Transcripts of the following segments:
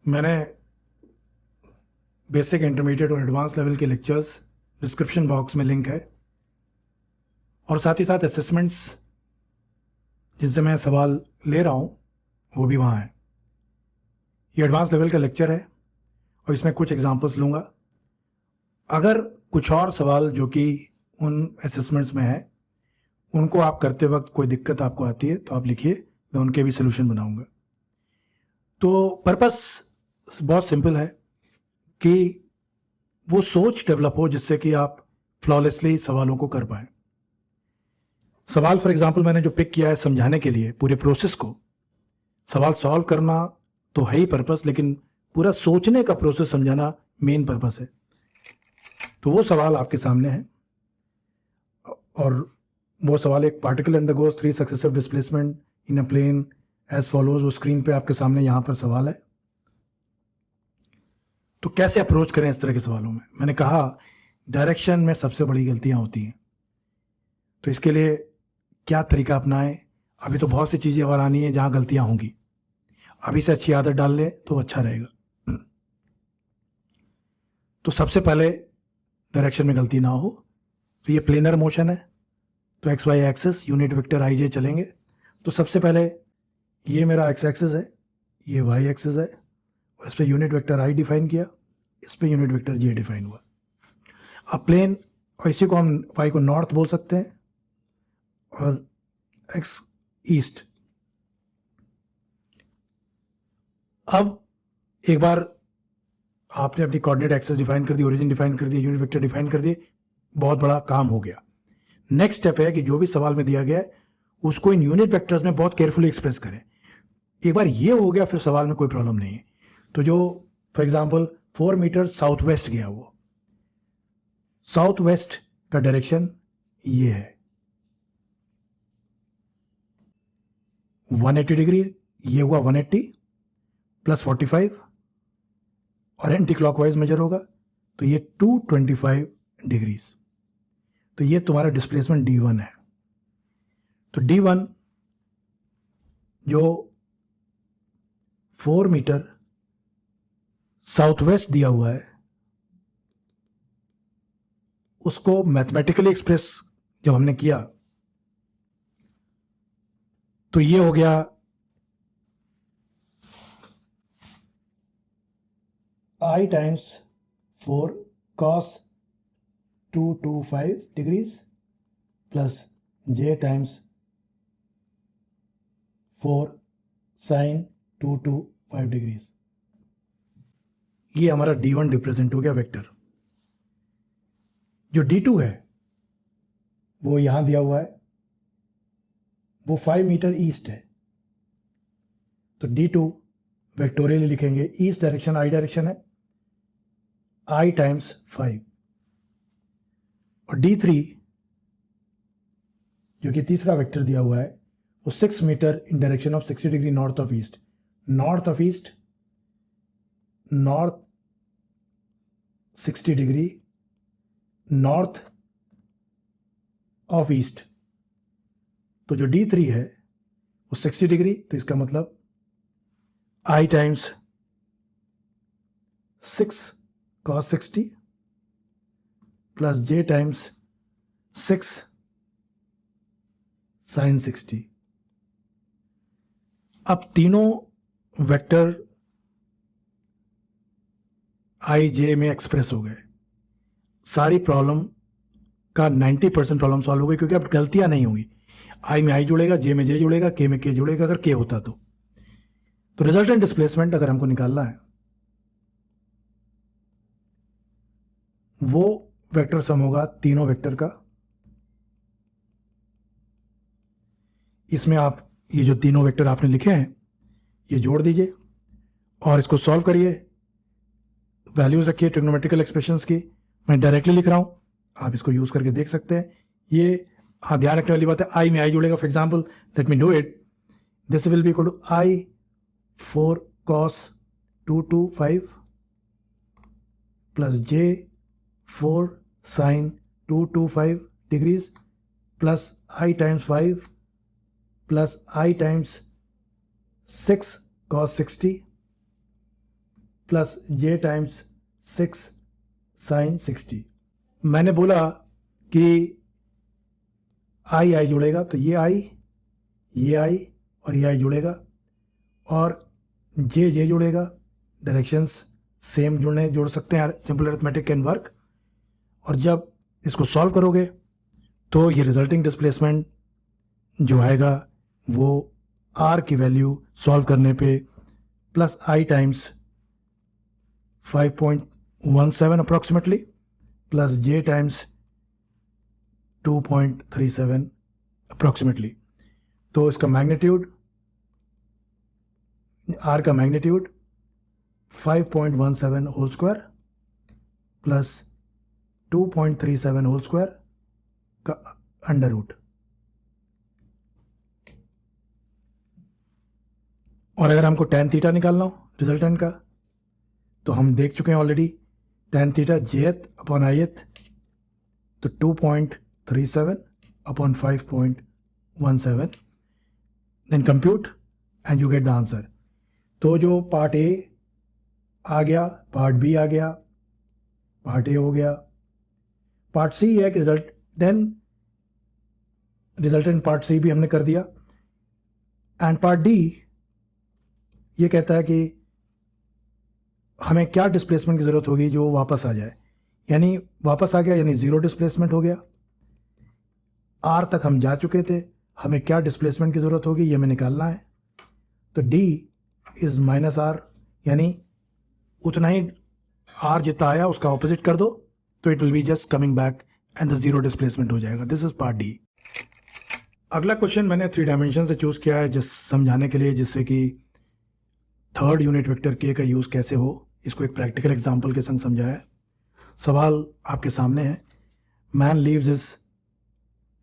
मैंने basic, intermediate और advance level के लेक्चर्स डिस्क्रिप्शन बॉक्स में लिंक है, और साथ ही साथ असेसमेंट्स जिनसे मैं सवाल ले रहा हूँ वो भी वहाँ है। ये एडवांस लेवल का लेक्चर है और इसमें कुछ एग्जांपल्स लूँगा। अगर कुछ और सवाल जो कि उन असेसमेंट्स में है उनको आप करते वक्त कोई दिक्कत आपको आती है तो आप लिखिए, मैं उनके भी सोल्यूशन बनाऊँगा। तो पर्पस बहुत सिंपल है कि वो सोच डेवलप हो जिससे कि आप फ्लॉलेसली सवालों को कर पाएं। सवाल फॉर एग्जांपल मैंने जो पिक किया है समझाने के लिए पूरे प्रोसेस को, सवाल सॉल्व करना तो है ही पर्पस, लेकिन पूरा सोचने का प्रोसेस समझाना मेन पर्पस है। तो वो सवाल आपके सामने है, और वो सवाल एक particle undergoes 3 successive displacement in a plane as follows. वो स्क्रीन पे आपके सामने यहाँ पर सवाल है। तो कैसे अप्रोच करें इस तरह के सवालों में? मैंने कहा डायरेक्शन में सबसे बड़ी गलतियां होती हैं, तो इसके लिए क्या तरीका अपनाएं? अभी तो बहुत सी चीज़ें और आनी है जहाँ गलतियां होंगी, अभी से अच्छी आदत डाल ले तो अच्छा रहेगा। तो सबसे पहले डायरेक्शन में गलती ना हो, तो ये प्लेनर मोशन है, तो X Y axis unit vector I J चलेंगे। तो सबसे पहले ये मेरा एक्स एक्सिस है, ये वाई एक्सिस है, और इस per unit vector I define किया, इस पर यूनिट वेक्टर जे डिफाइन हुआ। अब प्लेन, और इसी को हम वाई को नॉर्थ बोल सकते हैं और एक्स ईस्ट। अब एक बार आपने अपनी कोऑर्डिनेट एक्सेस डिफाइन कर दी, ओरिजिन डिफाइन कर दिया, यूनिट वेक्टर डिफाइन कर दिए, बहुत बड़ा काम हो गया। नेक्स्ट स्टेप है कि जो भी सवाल में दिया गया है उसको इन यूनिट वेक्टर्स में बहुत केयरफुली एक्सप्रेस करें। एक बार ये हो गया फिर सवाल में कोई प्रॉब्लम नहीं है। तो जो for example 4 metre south west गया, वो साउथ वेस्ट का डायरेक्शन ये है 180 डिग्री, ये हुआ 180 प्लस 45, और एंटी क्लॉकवाइज मेजर होगा तो ये 225 डिग्रीज। तो ये तुम्हारा डिस्प्लेसमेंट D1 है। तो D1 जो 4 मीटर साउथ वेस्ट दिया हुआ है उसको मैथमेटिकली एक्सप्रेस जब हमने किया तो ये हो गया I times 4 cos 225 degrees plus J times 4 sin 225 degrees. ये हमारा D1 रिप्रेजेंट हो गया वेक्टर। जो D2 है वो यहां दिया हुआ है, वो 5 मीटर ईस्ट है, तो D2 वेक्टोरियली लिखेंगे, ईस्ट डायरेक्शन I डायरेक्शन है, I टाइम्स 5, और D3 जो कि तीसरा वेक्टर दिया हुआ है वो 6 metre in direction of 60 degree north of east. North of east, north 60 degree north of east. तो जो D3 है वो 60 डिग्री, तो इसका मतलब I times 6 cos 60 plus J times 6 sin 60। अब तीनों वेक्टर I J में एक्सप्रेस हो गए। सारी प्रॉब्लम का 90% प्रॉब्लम सॉल्व हो गई, क्योंकि अब गलतियां नहीं होंगी। I में I जुड़ेगा, J में J जुड़ेगा, K में K जुड़ेगा अगर K होता तो रिजल्टेंट डिस्प्लेसमेंट अगर हमको निकालना है वो वेक्टर सम होगा तीनों वेक्टर का। इसमें आप ये जो तीनों वेक्टर आपने लिखे हैं ये जोड़ दीजिए और इसको सॉल्व करिए, वैल्यूज रखिए ट्रिग्नोमेट्रिकल एक्सप्रेशंस की। मैं डायरेक्टली लिख रहा हूं, आप इसको यूज करके देख सकते हैं। ये हाँ ध्यान रखने वाली बात है, आई में आई जुड़ेगा। For example let me do it, this will be equal to I 4 cos 225 plus J 4 sin 225 degrees plus I times 5 plus I times 6 cos 60 plus J times 6 sine 60। मैंने बोला कि आई जुड़ेगा, तो ये आई और ये आई जुड़ेगा, और जे जुड़ेगा। डायरेक्शंस सेम जोड़ सकते हैं, सिंपल अरिथमेटिक कैन वर्क। और जब इसको सॉल्व करोगे तो ये रिजल्टिंग डिस्प्लेसमेंट जो आएगा वो आर की वैल्यू सॉल्व करने पे plus I times 5.17 approximately plus J times 2.37 approximately. तो इसका मैग्नीट्यूड, आर का magnitude 5.17 whole square plus 2.37 whole square का अंडर रूट। और अगर हमको tan थीटा निकालना हो रिजल्टेंट का, तो हम देख चुके हैं already, tan theta jth upon ith, तो 2.37 upon 5.17, then compute and you get the answer. तो जो पार्ट ए आ गया, पार्ट बी आ गया, पार्ट ए हो गया, पार्ट सी है कि result, then resultant part C भी हमने कर दिया। एंड पार्ट डी ये कहता है कि हमें क्या डिस्प्लेसमेंट की ज़रूरत होगी जो वापस आ जाए, यानी वापस आ गया यानी ज़ीरो डिस्प्लेसमेंट हो गया। आर तक हम जा चुके थे, हमें क्या डिस्प्लेसमेंट की ज़रूरत होगी ये हमें निकालना है। तो डी इज़ माइनस आर, यानी उतना ही आर जितना आया उसका ऑपोजिट कर दो, तो it will be just coming back and the zero displacement हो जाएगा। This is part D. अगला क्वेश्चन मैंने 3 डायमेंशन से चूज़ किया है जिस समझाने के लिए, जिससे कि थर्ड यूनिट वेक्टर के का यूज़ कैसे हो, इसको एक प्रैक्टिकल एग्जांपल के संग समझाया है। सवाल आपके सामने है, man leaves his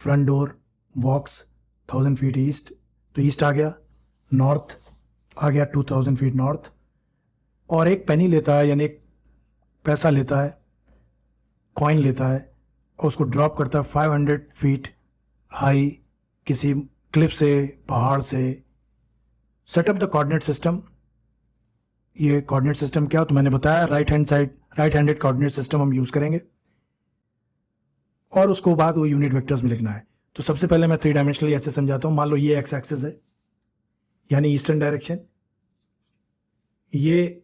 front door, walks 1000 feet east, तो ईस्ट आ गया, नॉर्थ आ गया 2000 फीट नॉर्थ, और एक पेनी लेता है, यानी एक पैसा लेता है, कॉइन लेता है, और उसको ड्रॉप करता है 500 फीट हाई किसी क्लिफ से, पहाड़ से। Setup the coordinate system. ये कोऑर्डिनेट सिस्टम क्या हो तो मैंने बताया, राइट हैंडेड कोऑर्डिनेट सिस्टम हम यूज़ करेंगे, और उसको बाद वो यूनिट वेक्टर्स में लिखना है। तो सबसे पहले मैं 3 डायमेंशनली ऐसे समझाता हूँ। मान लो ये एक्स एक्सिस है, यानी ईस्टर्न डायरेक्शन, ये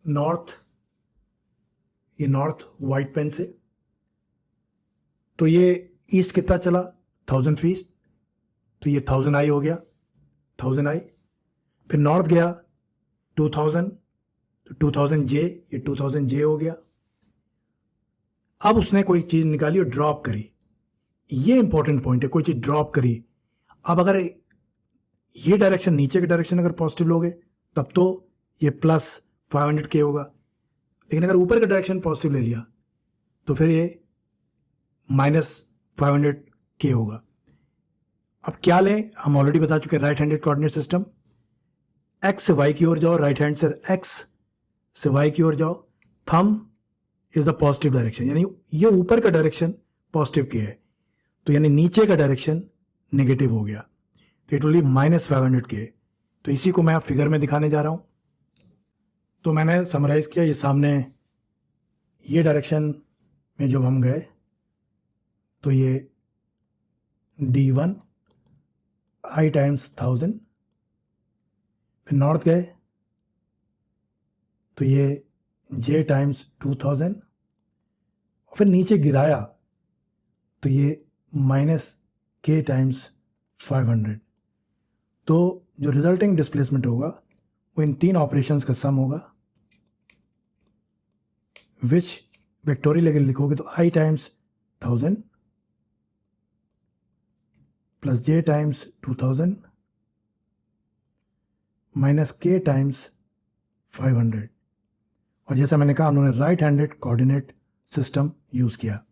नॉर्थ वाइट पेन से, तो ये ईस्ट कितना चला 1000 फीट, तो ये 1000 आई हो गया, 1000 आई। फिर नॉर्थ गया 2000, तो 2000 जे, ये 2000 जे हो गया। अब उसने कोई चीज़ निकाली और ड्रॉप करी, ये इंपॉर्टेंट पॉइंट है, कोई चीज़ ड्रॉप करी। अब अगर ये डायरेक्शन, नीचे की डायरेक्शन अगर पॉजिटिव लोगे तब तो ये प्लस 500 के होगा, लेकिन अगर ऊपर का डायरेक्शन पॉजिटिव ले लिया तो फिर ये माइनस 500 के होगा। अब क्या लें, हम ऑलरेडी बता चुके हैं, right handed coordinate system. X से वाई की ओर जाओ, राइट हैंड से एक्स से वाई की ओर जाओ, thumb is the positive direction, यानी ये ऊपर का डायरेक्शन पॉजिटिव के है, तो यानी नीचे का डायरेक्शन नेगेटिव हो गया, तो इट विल बी माइनस 500 के। तो इसी को मैं आप फिगर में दिखाने जा रहा हूं। तो मैंने समराइज किया, ये सामने ये डायरेक्शन में जब हम गए तो ये D1 आई टाइम्स 1000, फिर नॉर्थ गए तो ये J टाइम्स 2000, और फिर नीचे गिराया तो ये माइनस K टाइम्स 500। तो जो रिजल्टिंग डिस्प्लेसमेंट होगा वो इन 3 ऑपरेशंस का सम होगा, विच वेक्टोरियल अगर लिखोगे तो I times 1000 plus J times 2000 minus K times 500। और जैसा मैंने कहा, उन्होंने right handed coordinate system use किया।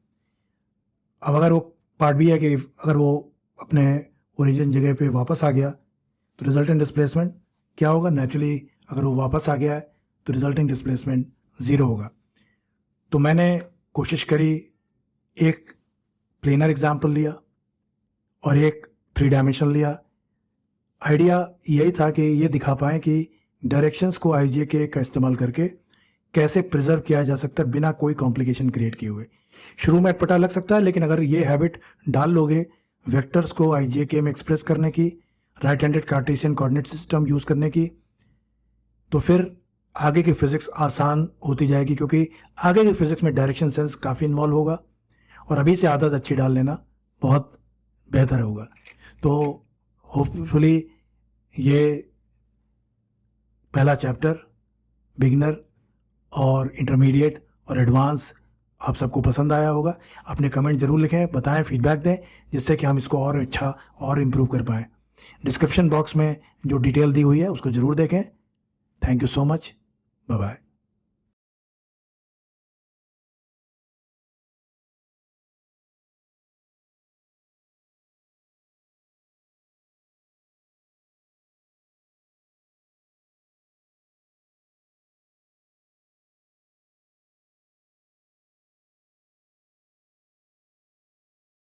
अब अगर वो पार्ट भी है कि अगर वो अपने ओरिजिन जगह पे वापस आ गया तो रिजल्टेंट डिस्प्लेसमेंट क्या होगा। नेचुरली अगर वो वापस आ गया है तो रिजल्टिंग डिस्प्लेसमेंट 0 होगा। तो मैंने कोशिश करी, एक प्लेनर एग्जाम्पल लिया और एक 3 डायमेंशन लिया। आइडिया यही था कि ये दिखा पाएँ कि डायरेक्शंस को IJK का इस्तेमाल करके कैसे प्रिजर्व किया जा सकता है बिना कोई कॉम्प्लिकेशन क्रिएट किए हुए। शुरू में अटपटा लग सकता है, लेकिन अगर ये हैबिट डाल लोगे वेक्टर्स को IJK में एक्सप्रेस करने की, right handed Cartesian coordinate system use करने की, तो फिर आगे की फिजिक्स आसान होती जाएगी, क्योंकि आगे की फिजिक्स में डायरेक्शन सेंस काफ़ी इन्वॉल्व होगा और अभी से आदत अच्छी डाल लेना बहुत बेहतर होगा। तो होपफुली ये पहला चैप्टर बिगिनर और इंटरमीडिएट और एडवांस आप सबको पसंद आया होगा। अपने कमेंट ज़रूर लिखें, बताएं, फीडबैक दें, जिससे कि हम इसको और अच्छा और इम्प्रूव कर पाएँ। डिस्क्रिप्शन बॉक्स में जो डिटेल दी हुई है उसको ज़रूर देखें। Thank you so much. Bye bye.